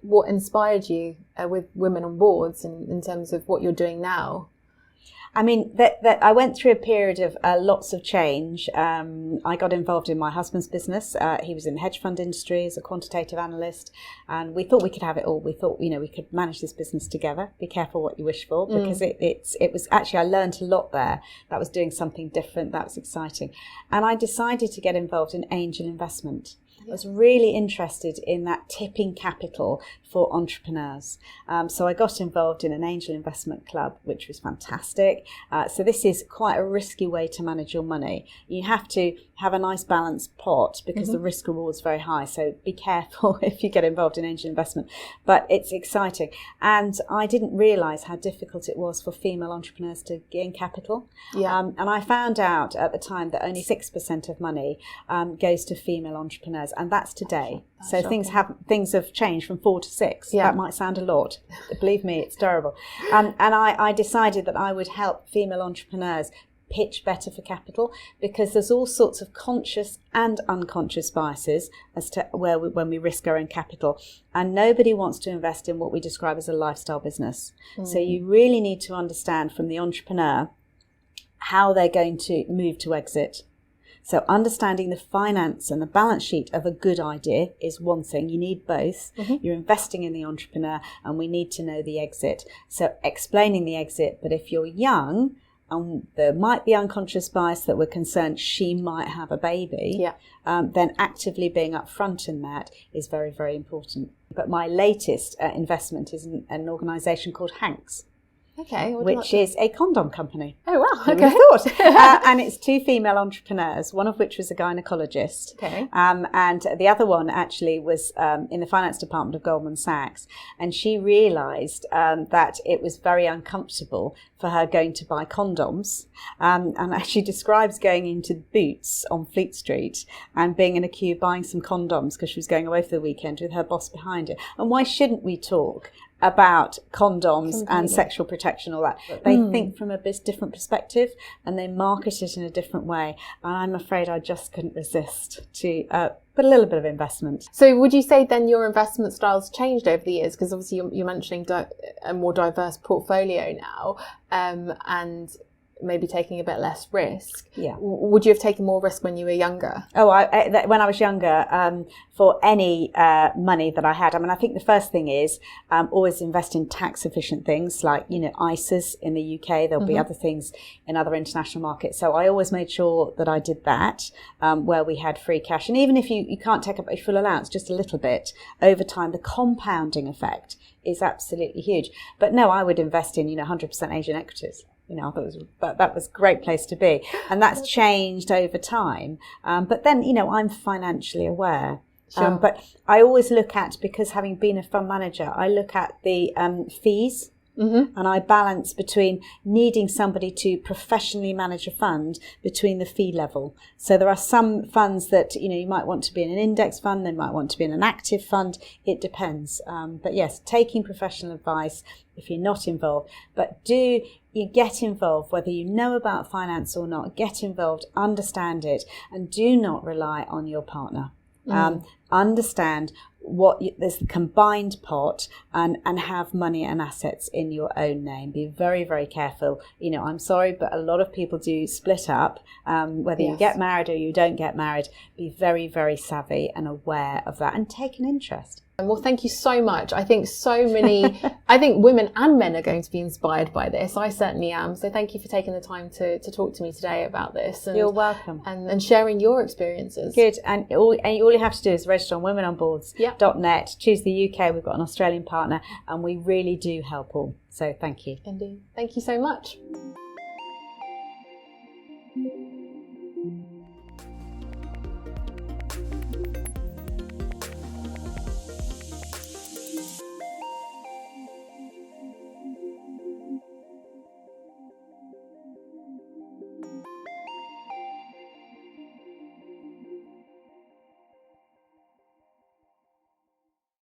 What inspired you with Women on Boards in terms of what you're doing now? I mean, that I went through a period of lots of change. I got involved in my husband's business. He was in the hedge fund industry as a quantitative analyst, and we thought we could have it all. We thought, we could manage this business together. Be careful what you wish for, because it was actually, I learned a lot there. That was doing something different. That was exciting. And I decided to get involved in angel investment. I was really interested in that tipping capital for entrepreneurs. So I got involved in an angel investment club, which was fantastic. So this is quite a risky way to manage your money. You have to have a nice balanced pot because the risk reward is very high. So be careful if you get involved in angel investment. But it's exciting. And I didn't realise how difficult it was for female entrepreneurs to gain capital. And I found out at the time that only 6% of money goes to female entrepreneurs. And that's today. So things have changed from 4 to 6. That might sound a lot. Believe me, it's terrible. And I decided that I would help female entrepreneurs pitch better for capital, because there's all sorts of conscious and unconscious biases as to when we risk our own capital. And nobody wants to invest in what we describe as a lifestyle business. So you really need to understand from the entrepreneur how they're going to move to exit. So understanding the finance and the balance sheet of a good idea is one thing. You need both. You're investing in the entrepreneur, and we need to know the exit. So explaining the exit, but if you're young, and there might be unconscious bias that we're concerned she might have a baby, then actively being upfront in that is very, very important. But my latest investment is an organisation called Hanks. Okay. Which is a condom company. Oh, wow. Who would have thought? And it's 2 female entrepreneurs, one of which was a gynecologist. Okay. And the other one actually was in the finance department of Goldman Sachs. And she realised that it was very uncomfortable for her going to buy condoms. And she describes going into Boots on Fleet Street and being in a queue buying some condoms because she was going away for the weekend with her boss behind her. And why shouldn't we talk about condoms and sexual protection, all that? They think from a different perspective and they market it in a different way. And I'm afraid I just couldn't resist to put a little bit of investment. So would you say then your investment style's changed over the years? Because obviously you're mentioning a more diverse portfolio now, and maybe taking a bit less risk. Would you have taken more risk when you were younger? When I was younger, for any money that I had, I mean, I think the first thing is always invest in tax efficient things like, ISAs in the UK. There'll be other things in other international markets. So I always made sure that I did that where we had free cash. And even if you can't take up a full allowance, just a little bit over time, the compounding effect is absolutely huge. But no, I would invest in, 100% Asian equities. That was a great place to be. And that's changed over time. But then, I'm financially aware. Sure. But I always look at, because having been a fund manager, I look at the fees. And I balance between needing somebody to professionally manage a fund between the fee level. So there are some funds that, you might want to be in an index fund, they might want to be in an active fund. It depends. But yes, taking professional advice if you're not involved. But do you get involved, whether you know about finance or not, get involved, understand it, and do not rely on your partner. Understand there's the combined pot and have money and assets in your own name. Be very, very careful. I'm sorry, but a lot of people do split up, whether you get married or you don't get married. Be very, very savvy and aware of that and take an interest. Well, thank you so much. I think I think women and men are going to be inspired by this. I certainly am. So thank you for taking the time to talk to me today about this. And, you're welcome. And sharing your experiences. Good. And all you have to do is register on womenonboards.net, choose the UK. We've got an Australian partner and we really do help all. So thank you. Indeed. Thank you so much.